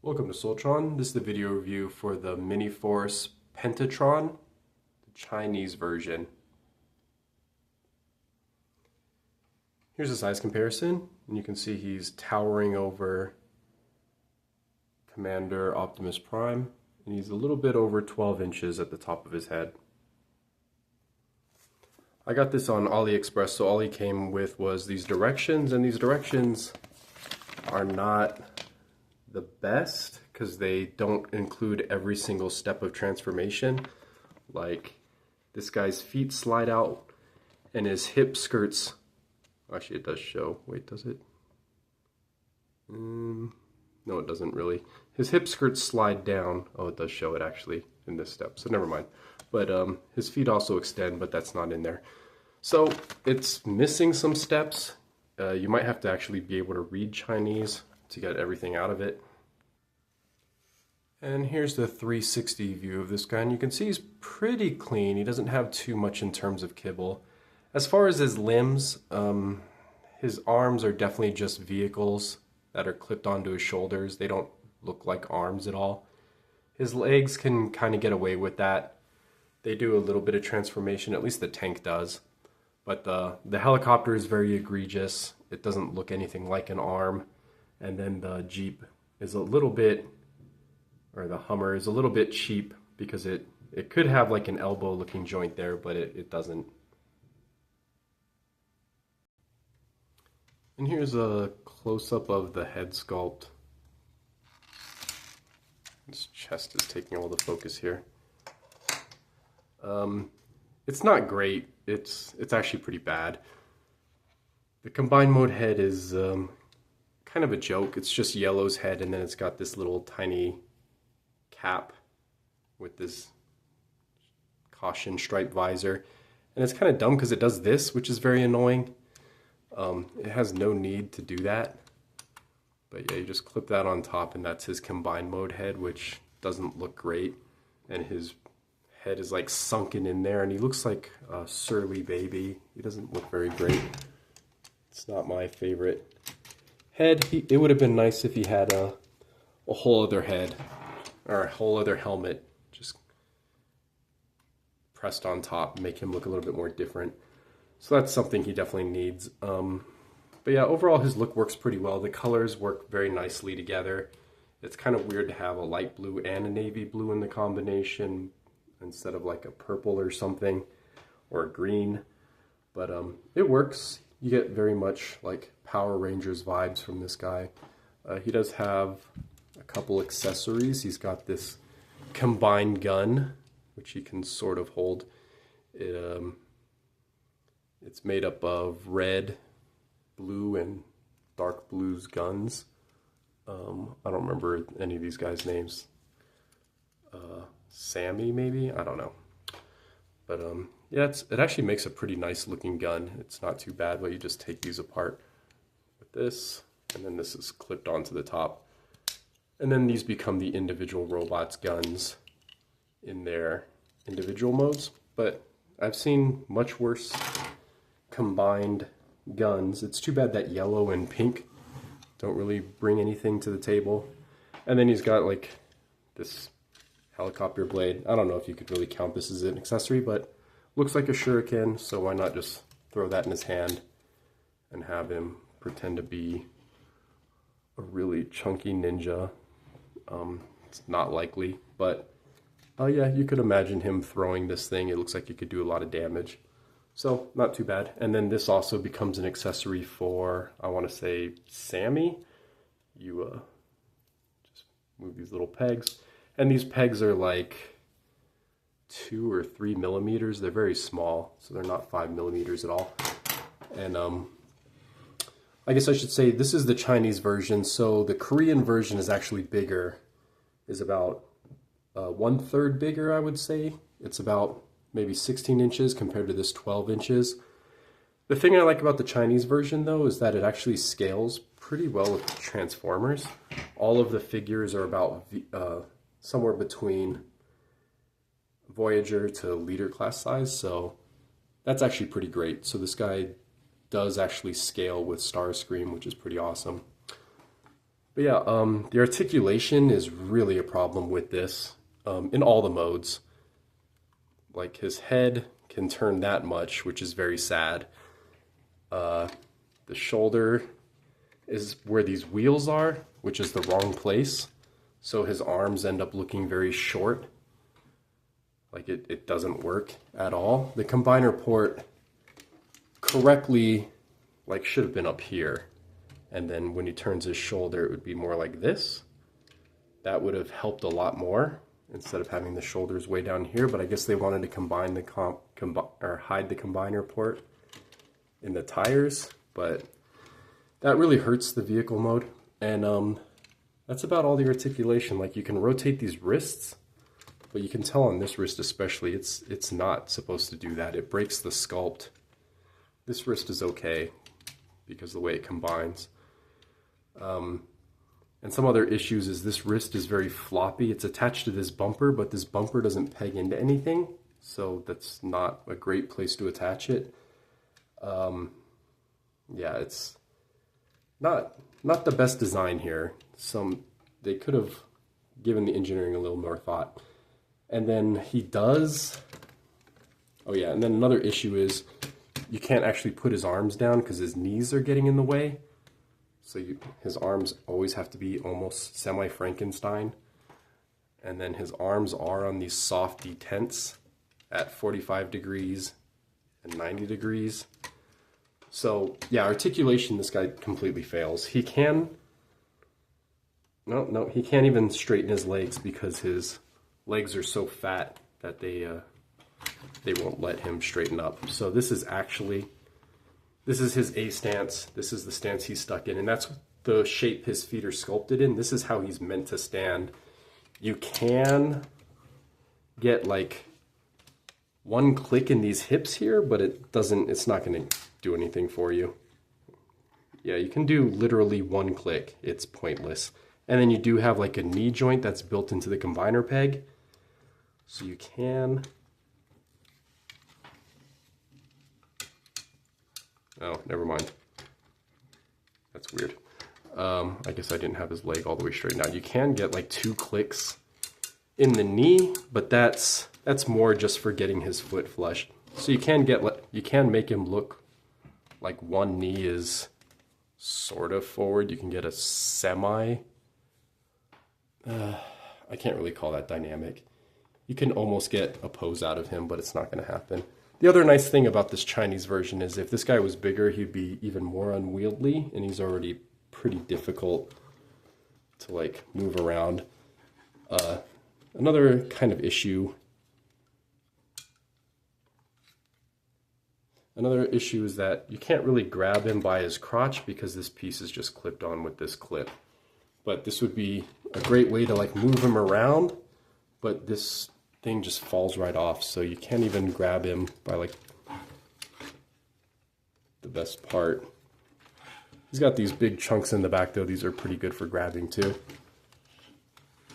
Welcome to Soltron. This is the video review for the Miniforce Pentatron, the Chinese version. Here's a size comparison, and you can see he's towering over Commander Optimus Prime, and he's a little bit over 12 inches at the top of his head. I got this on AliExpress, so all he came with was these directions, and these directions are not the best because they don't include every single step of transformation. Like, this guy's feet slide out and his hip skirts, actually it does show, wait, does it? No, it doesn't really. His hip skirts slide down. Oh, it does show it actually in this step, so never mind. But his feet also extend, but that's not in there. So it's missing some steps. You might have to actually be able to read Chinese to get everything out of it. And here's the 360 view of this guy, and you can see he's pretty clean. He doesn't have too much in terms of kibble. As far as his limbs, his arms are definitely just vehicles that are clipped onto his shoulders. They don't look like arms at all. His legs can kind of get away with that. They do a little bit of transformation, at least the tank does. But the helicopter is very egregious. It doesn't look anything like an arm. And then the Jeep is a little bit, or the Hummer is a little bit cheap because it could have like an elbow looking joint there, but it doesn't. And here's a close-up of the head sculpt. His chest is taking all the focus here. It's not great. It's actually pretty bad. The combined mode head is kind of a joke. It's just Yellow's head, and then it's got this little tiny cap with this caution stripe visor. And it's kind of dumb because it does this, which is very annoying. It has no need to do that. But yeah, you just clip that on top, and that's his combined mode head, which doesn't look great. And his head is like sunken in there, and he looks like a surly baby. He doesn't look very great. It's not my favorite head. It would have been nice if he had a whole other head, or a whole other helmet, just pressed on top, make him look a little bit more different. So that's something he definitely needs. But yeah, overall his look works pretty well. The colors work very nicely together. It's kind of weird to have a light blue and a navy blue in the combination instead of like a purple or something, or a green. But it works. You get very much like Power Rangers vibes from this guy. He does have a couple accessories. He's got this combined gun, which he can sort of hold. It's made up of red, blue, and dark blues guns. I don't remember any of these guys' names. Sammy, maybe? I don't know. But yeah, it actually makes a pretty nice looking gun. It's not too bad, but you just take these apart with this, and then this is clipped onto the top. And then these become the individual robots' guns in their individual modes. But I've seen much worse combined guns. It's too bad that yellow and pink don't really bring anything to the table. And then he's got like this helicopter blade. I don't know if you could really count this as an accessory, but looks like a shuriken, so why not just throw that in his hand and have him pretend to be a really chunky ninja. It's not likely, but yeah, you could imagine him throwing this thing. It looks like it could do a lot of damage. So, not too bad. And then this also becomes an accessory for, I want to say, Sammy. You just move these little pegs. And these pegs are like 2 or 3 millimeters. They're very small, so they're not 5 millimeters at all. And I guess I should say this is the Chinese version. So the Korean version is actually bigger. Is about 1/3 bigger, I would say. It's about maybe 16 inches compared to this 12 inches. The thing I like about the Chinese version, though, is that it actually scales pretty well with Transformers. All of the figures are about somewhere between Voyager to Leader class size, so that's actually pretty great. So this guy does actually scale with Starscream, which is pretty awesome. But But yeah, the articulation is really a problem with this in all the modes. Like his head can turn that much, which is very sad. The shoulder is where these wheels are, which is the wrong place. So his arms end up looking very short. Like it doesn't work at all. The combiner port correctly like should have been up here. And then when he turns his shoulder, it would be more like this. That would have helped a lot more instead of having the shoulders way down here. But I guess they wanted to combine the hide the combiner port in the tires. But that really hurts the vehicle mode. And that's about all the articulation. Like you can rotate these wrists, but you can tell on this wrist especially, it's not supposed to do that. It breaks the sculpt. This wrist is okay because of the way it combines. And some other issues is this wrist is very floppy. It's attached to this bumper, but this bumper doesn't peg into anything. So that's not a great place to attach it. Yeah, it's not the best design here. They could have given the engineering a little more thought. And then he does, oh yeah, and then another issue is you can't actually put his arms down because his knees are getting in the way. So his arms always have to be almost semi-Frankenstein. And then his arms are on these soft detents at 45 degrees and 90 degrees. So yeah, articulation, this guy completely fails. He can, no, he can't even straighten his legs because his legs are so fat that they won't let him straighten up. So this is his A stance. This is the stance he's stuck in, and that's the shape his feet are sculpted in. This is how he's meant to stand. You can get like one click in these hips here, but it's not going to do anything for you. Yeah, you can do literally one click. It's pointless. And then you do have like a knee joint that's built into the combiner peg. So you can... Oh, never mind. That's weird. I guess I didn't have his leg all the way straightened out. You can get like 2 clicks in the knee, but that's more just for getting his foot flush. So you can make him look like one knee is sort of forward. You can get a semi. I can't really call that dynamic. You can almost get a pose out of him, but it's not going to happen. The other nice thing about this Chinese version is if this guy was bigger, he'd be even more unwieldy, and he's already pretty difficult to like move around. Another kind of issue. Another issue is that you can't really grab him by his crotch because this piece is just clipped on with this clip. But this would be a great way to like move him around, but this thing just falls right off, so you can't even grab him by like the best part. He's got these big chunks in the back though. These are pretty good for grabbing too.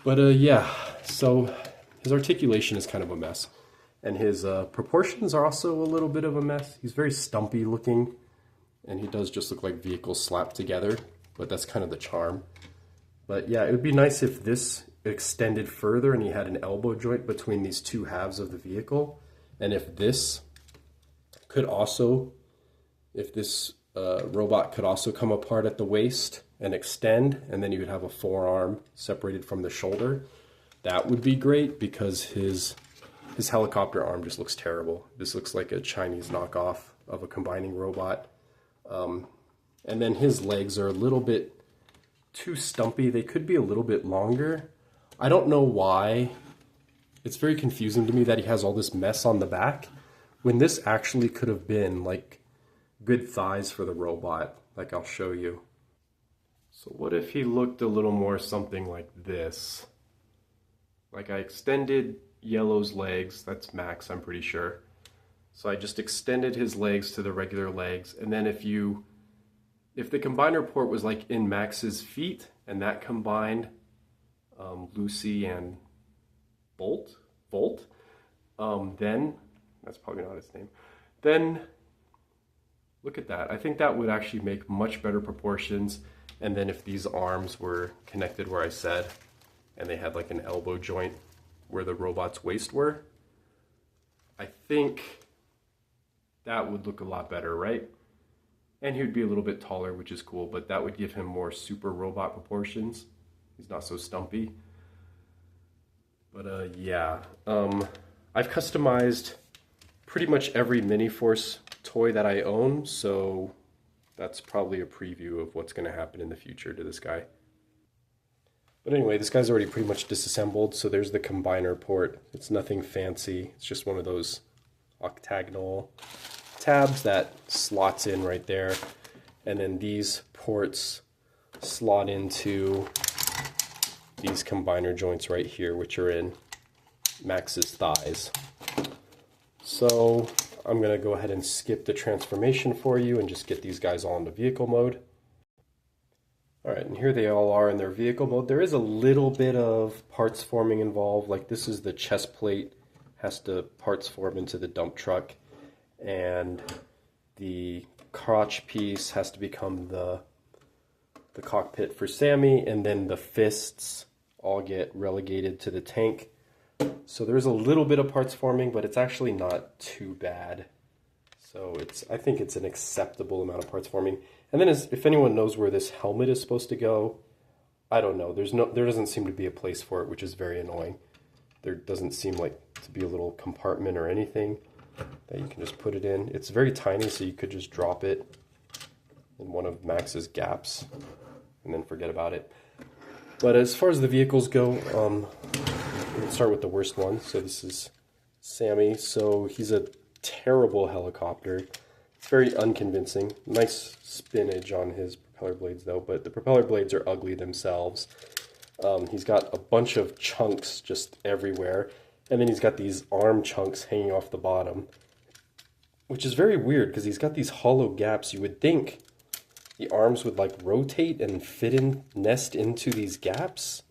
But yeah, so his articulation is kind of a mess. And his proportions are also a little bit of a mess. He's very stumpy looking, and he does just look like vehicles slapped together, but that's kind of the charm. But yeah, it would be nice if this extended further and he had an elbow joint between these two halves of the vehicle. And if this could also, if this robot could also come apart at the waist and extend, and then you would have a forearm separated from the shoulder, that would be great, because his helicopter arm just looks terrible. This looks like a Chinese knockoff of a combining robot. And then his legs are a little bit too stumpy. They could be a little bit longer. I don't know why. It's very confusing to me that he has all this mess on the back, when this actually could have been like good thighs for the robot, like I'll show you. So what if he looked a little more something like this? Like I extended Yellow's legs, that's Max, I'm pretty sure. So I just extended his legs to the regular legs, and then if the combiner port was like in Max's feet, and that combined Lucy and Volt, then, that's probably not his name, then look at that. I think that would actually make much better proportions, And then if these arms were connected where I said, and they had like an elbow joint where the robot's waist were, I think that would look a lot better, right? And he would be a little bit taller, which is cool, but that would give him more super robot proportions. He's not so stumpy. But yeah, I've customized pretty much every Miniforce toy that I own, so that's probably a preview of what's going to happen in the future to this guy. But anyway, this guy's already pretty much disassembled, so there's the combiner port. It's nothing fancy, it's just one of those octagonal tabs that slots in right there. And then these ports slot into these combiner joints right here, which are in Max's thighs. So I'm going to go ahead and skip the transformation for you and just get these guys all into vehicle mode. Alright, and here they all are in their vehicle mode. There is a little bit of parts forming involved, like this is the chest plate, has to parts form into the dump truck, and the crotch piece has to become the cockpit for Sammy, and then the fists all get relegated to the tank. So there's a little bit of parts forming, but it's actually not too bad. So I think it's an acceptable amount of parts forming. And then if anyone knows where this helmet is supposed to go, I don't know. There doesn't seem to be a place for it, which is very annoying. There doesn't seem like to be a little compartment or anything that you can just put it in. It's very tiny, so you could just drop it in one of Max's gaps and then forget about it. But as far as the vehicles go, we'll start with the worst one. So this is Sammy. So he's a terrible helicopter. It's very unconvincing. Nice spinach on his propeller blades though, but the propeller blades are ugly themselves. He's got a bunch of chunks just everywhere, and then he's got these arm chunks hanging off the bottom, which is very weird because he's got these hollow gaps. You would think the arms would like rotate and nest into these gaps,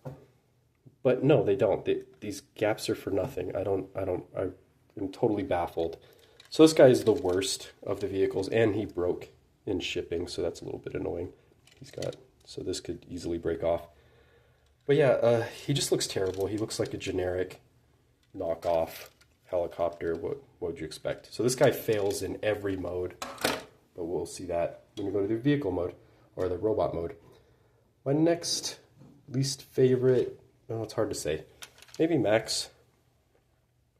but no, they don't. These gaps are for nothing. I'm totally baffled. So this guy is the worst of the vehicles, and he broke in shipping, so that's a little bit annoying. So this could easily break off. But yeah, he just looks terrible. He looks like a generic knockoff helicopter. What would you expect? So this guy fails in every mode, but we'll see that when we go to the vehicle mode, or the robot mode. My next least favorite, well, it's hard to say. Maybe Max.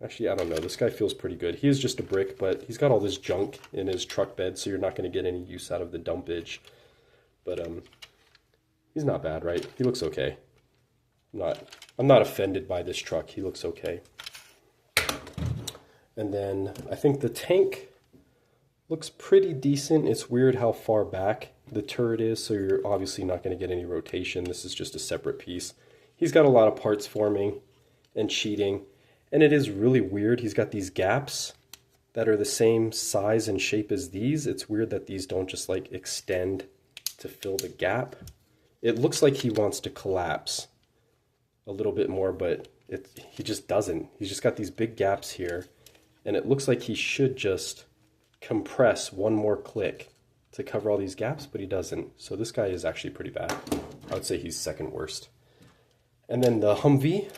Actually, I don't know. This guy feels pretty good. He is just a brick, but he's got all this junk in his truck bed, so you're not going to get any use out of the dumpage. But he's not bad, right? He looks okay. I'm not offended by this truck. He looks okay. And then I think the tank looks pretty decent. It's weird how far back the turret is, so you're obviously not going to get any rotation. This is just a separate piece. He's got a lot of parts forming and cheating. And it is really weird. He's got these gaps that are the same size and shape as these. It's weird that these don't just like extend to fill the gap. It looks like he wants to collapse a little bit more, but he just doesn't. He's just got these big gaps here, and it looks like he should just compress one more click to cover all these gaps, but he doesn't. So this guy is actually pretty bad. I would say he's second worst. And then the Humvee.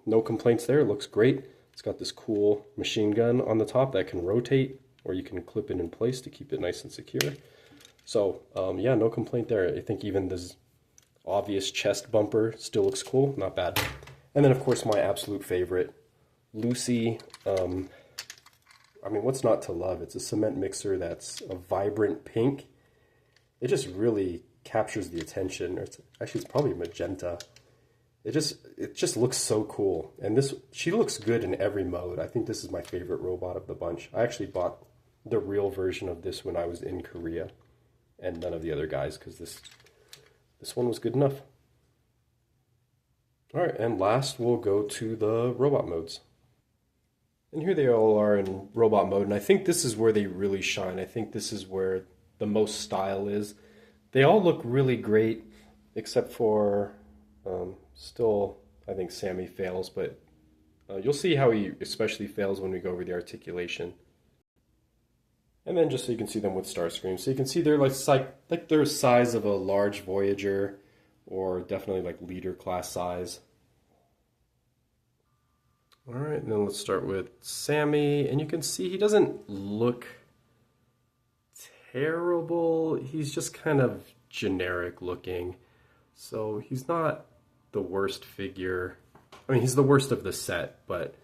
No complaints there, it looks great. It's got this cool machine gun on the top that can rotate, or you can clip it in place to keep it nice and secure. So yeah, no complaint there. I think even this obvious chest bumper still looks cool, not bad. And then of course my absolute favorite, Lucy. I mean, what's not to love? It's a cement mixer that's a vibrant pink. It just really captures the attention. Actually, it's probably magenta. It just looks so cool, and she looks good in every mode. I think this is my favorite robot of the bunch. I actually bought the real version of this when I was in Korea, and none of the other guys, because this one was good enough. All right, and last we'll go to the robot modes. And here they all are in robot mode, and I think this is where they really shine. I think this is where the most style is. They all look really great, except for still, I think Sammy fails, but you'll see how he especially fails when we go over the articulation. And then just so you can see them with Starscream. So you can see they're like they're the size of a large Voyager, or definitely like leader class size. All right, and then let's start with Sammy. And you can see he doesn't look terrible. He's just kind of generic looking. So he's not the worst figure. I mean, he's the worst of the set, but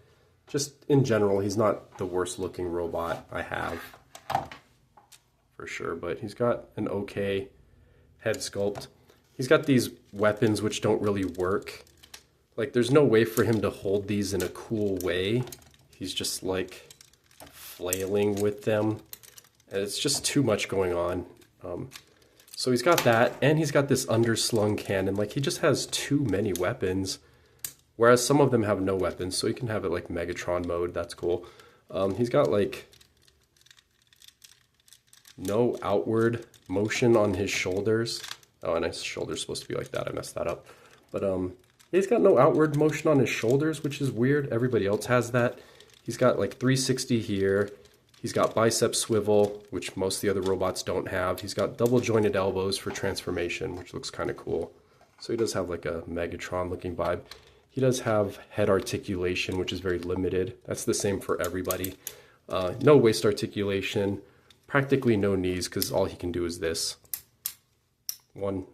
just in general, he's not the worst looking robot I have, for sure. But he's got an okay head sculpt. He's got these weapons which don't really work. Like, there's no way for him to hold these in a cool way. He's just like flailing with them. And it's just too much going on. So he's got that, and he's got this underslung cannon. Like, he just has too many weapons. Whereas some of them have no weapons, so you can have it like Megatron mode. That's cool. He's got like no outward motion on his shoulders. Oh, and his shoulder's supposed to be like that. I messed that up. But he's got no outward motion on his shoulders, which is weird. Everybody else has that. He's got like 360 here. He's got bicep swivel, which most of the other robots don't have. He's got double jointed elbows for transformation, which looks kind of cool. So he does have like a Megatron looking vibe. He does have head articulation, which is very limited. That's the same for everybody. No waist articulation, practically no knees, because all he can do is this. 1/2.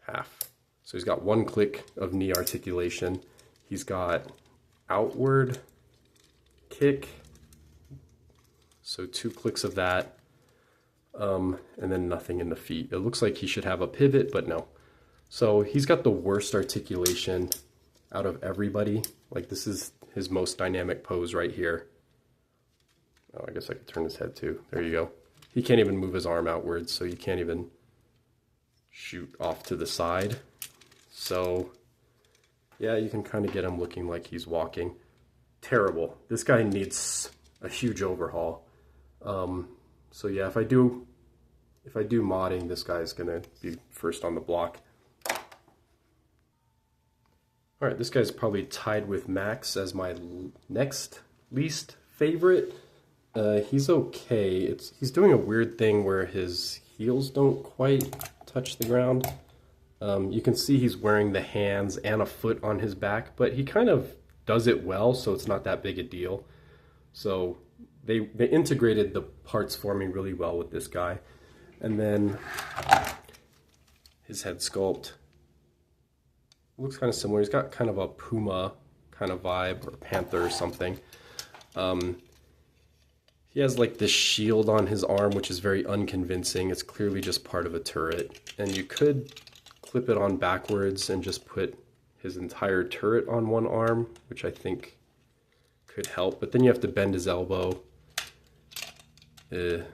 So he's got 1 click of knee articulation. He's got outward kick, so 2 clicks of that, and then nothing in the feet. It looks like he should have a pivot, but no. So he's got the worst articulation out of everybody. Like, this is his most dynamic pose right here. Oh, I guess I could turn his head too. There you go. He can't even move his arm outwards, so you can't even shoot off to the side. So yeah, you can kind of get him looking like he's walking. Terrible. This guy needs a huge overhaul. So yeah, if I do modding, this guy's gonna be first on the block. All right, this guy's probably tied with Max as my next least favorite. He's okay. He's doing a weird thing where his heels don't quite touch the ground. You can see he's wearing the hands and a foot on his back, but he kind of does it well, so it's not that big a deal. So they integrated the parts for me really well with this guy. And then his head sculpt looks kind of similar. He's got kind of a puma kind of vibe, or panther or something. He has like this shield on his arm, which is very unconvincing. It's clearly just part of a turret. And you could clip it on backwards and just put his entire turret on one arm, which I think could help. But then you have to bend his elbow. Yeah,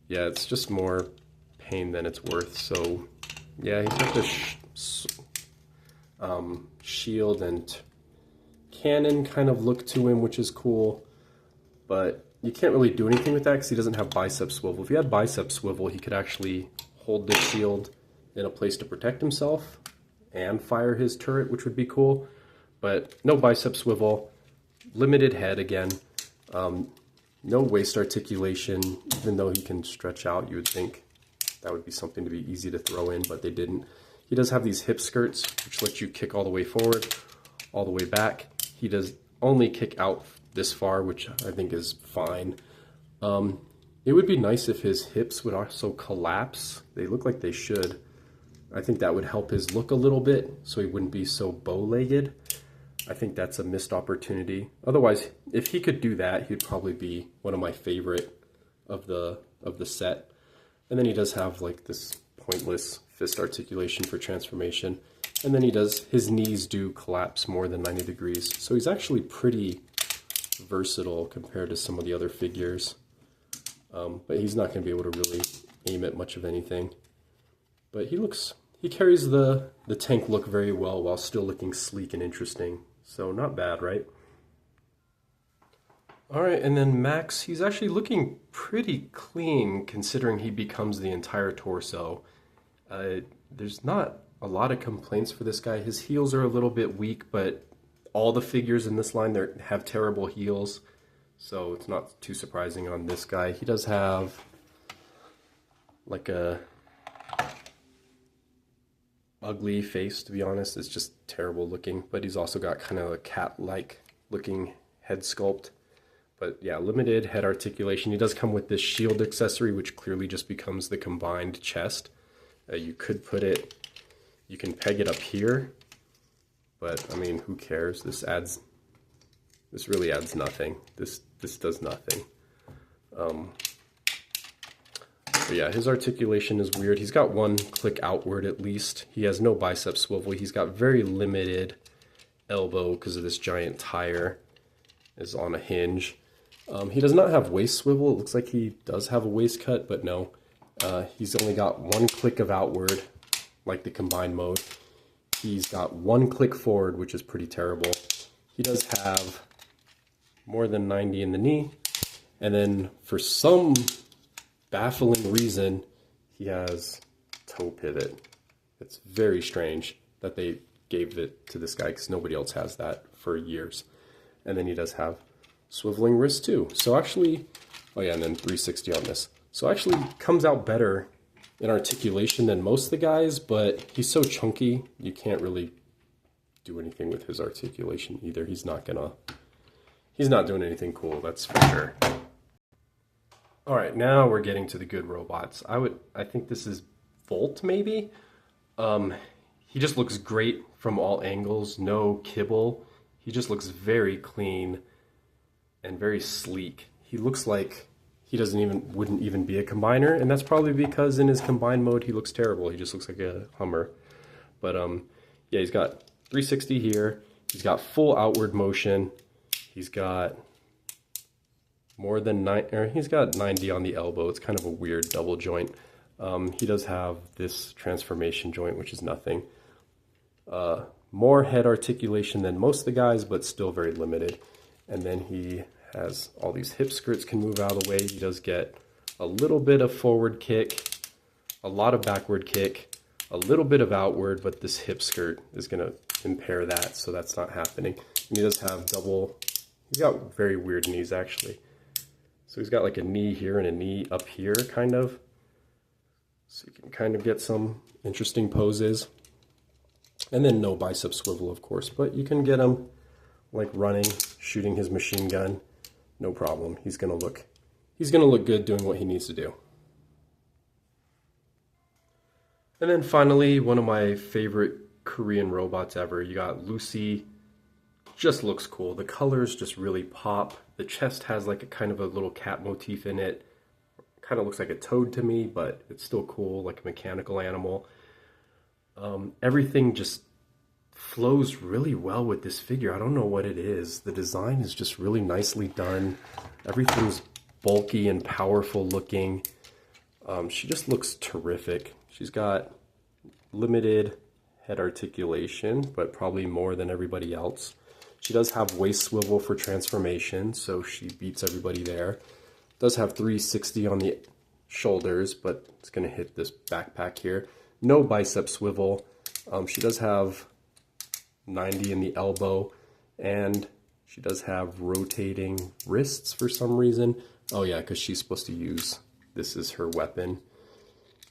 it's just more pain than it's worth. So yeah, he's got this shield and cannon kind of look to him, which is cool. But you can't really do anything with that because he doesn't have bicep swivel. If he had bicep swivel, he could actually hold the shield in a place to protect himself and fire his turret, which would be cool. But no bicep swivel, limited head again, no waist articulation. Even though he can stretch out, you would think that would be something to be easy to throw in, but they didn't. He does have these hip skirts, which let you kick all the way forward, all the way back. He does only kick out this far, which I think is fine. It would be nice if his hips would also collapse. They look like they should. I think that would help his look a little bit, so he wouldn't be so bow-legged. I think that's a missed opportunity. Otherwise, if he could do that, he'd probably be one of my favorite of the set. And then he does have like this pointless fist articulation for transformation. And then his knees do collapse more than 90 degrees. So he's actually pretty versatile compared to some of the other figures. But he's not going to be able to really aim at much of anything. But he carries the tank look very well while still looking sleek and interesting. So not bad, right? All right, and then Max, he's actually looking pretty clean considering he becomes the entire torso. There's not a lot of complaints for this guy. His heels are a little bit weak, but all the figures in this line have terrible heels. So it's not too surprising on this guy. He does have like a ugly face, to be honest. It's just terrible looking, but he's also got kind of a cat-like looking head sculpt. But yeah, limited head articulation. He does come with this shield accessory, which clearly just becomes the combined chest. You could put it, you can peg it up here, but I mean, who cares? This really adds nothing. This does nothing. But yeah, his articulation is weird. He's got one click outward at least. He has no bicep swivel. He's got very limited elbow because of this giant tire is on a hinge. He does not have waist swivel. It looks like he does have a waist cut, but no. He's only got one click of outward, like the combined mode. He's got one click forward, which is pretty terrible. He does have more than 90 in the knee. And then for some baffling reason, he has toe pivot. It's very strange that they gave it to this guy because nobody else has that for years. And then he does have swiveling wrist too. So actually, oh yeah, and then 360 on this. So actually comes out better in articulation than most of the guys, but he's so chunky, you can't really do anything with his articulation either. He's not doing anything cool, that's for sure. All right, now we're getting to the good robots. I think this is Volt maybe. He just looks great from all angles, no kibble. He just looks very clean and very sleek. He looks like he wouldn't even be a combiner, and that's probably because in his combined mode he looks terrible. He just looks like a Hummer. But yeah, he's got 360 here. He's got full outward motion. He's got more than he's got 90 on the elbow. It's kind of a weird double joint. He does have this transformation joint, which is nothing. More head articulation than most of the guys, but still very limited. And then he has all these hip skirts can move out of the way. He does get a little bit of forward kick, a lot of backward kick, a little bit of outward, but this hip skirt is going to impair that, so that's not happening. And he does have he's got very weird knees actually. So he's got like a knee here and a knee up here kind of. So you can kind of get some interesting poses. And then no bicep swivel, of course, but you can get him like running, shooting his machine gun, no problem. He's gonna look good doing what he needs to do. And then finally, one of my favorite Korean robots ever. You got Lucy. Just looks cool. The colors just really pop. The chest has like a kind of a little cat motif in it. Kind of looks like a toad to me, but it's still cool, like a mechanical animal. Everything just flows really well with this figure. I don't know what it is. The design is just really nicely done. Everything's bulky and powerful looking. She just looks terrific. She's got limited head articulation, but probably more than everybody else. She does have waist swivel for transformation, so she beats everybody there. Does have 360 on the shoulders, but it's going to hit this backpack here. No bicep swivel. She does have 90 in the elbow, and she does have rotating wrists for some reason. Oh yeah, because she's supposed to use this as her weapon.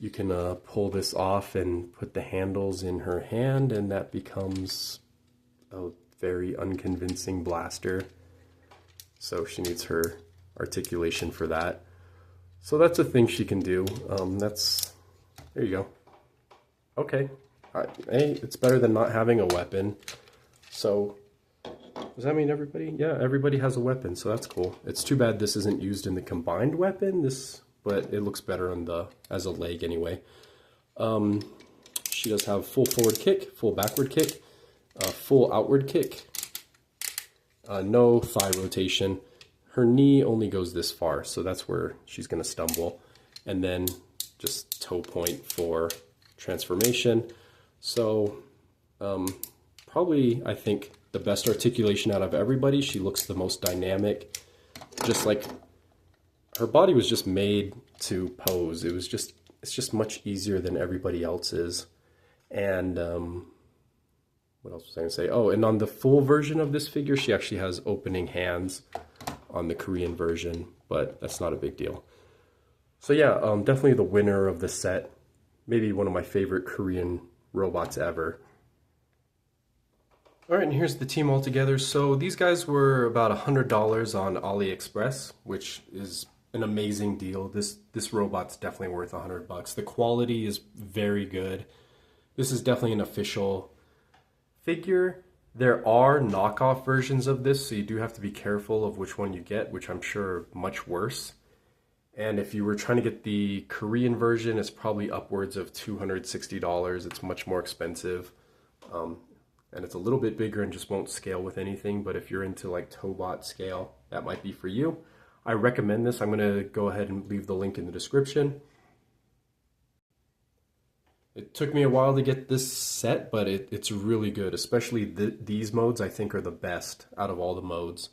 You can pull this off and put the handles in her hand, and that becomes a very unconvincing blaster. So she needs her articulation for that. So that's a thing she can do. There you go. Okay. Hey, it's better than not having a weapon. So does that mean everybody? Yeah, everybody has a weapon, so that's cool. It's too bad this isn't used in the combined weapon, but it looks better as a leg anyway. She does have full forward kick, full backward kick, full outward kick, no thigh rotation. Her knee only goes this far, so that's where she's going to stumble. And then just toe point for transformation. So probably, I think, the best articulation out of everybody. She looks the most dynamic. Just like her body was just made to pose. It's just much easier than everybody else's. And what else was I going to say? Oh, and on the full version of this figure, she actually has opening hands. on the Korean version, but that's not a big deal. So yeah, definitely the winner of the set. Maybe one of my favorite Korean robots ever. All right, and here's the team all together. So these guys were about $100 on AliExpress, which is an amazing deal. This robot's definitely worth $100. The quality is very good. This is definitely an official figure. There are knockoff versions of this, so you do have to be careful of which one you get, which I'm sure are much worse. And if you were trying to get the Korean version, it's probably upwards of $260. It's much more expensive. And it's a little bit bigger and just won't scale with anything. But if you're into like Tobot scale, that might be for you. I recommend this. I'm going to go ahead and leave the link in the description. It took me a while to get this set, but it's really good. Especially these modes, I think, are the best out of all the modes.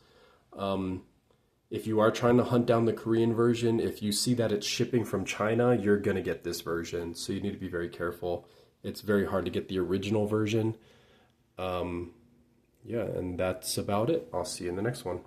If you are trying to hunt down the Korean version, if you see that it's shipping from China, you're going to get this version. So you need to be very careful. It's very hard to get the original version. Yeah, and that's about it. I'll see you in the next one.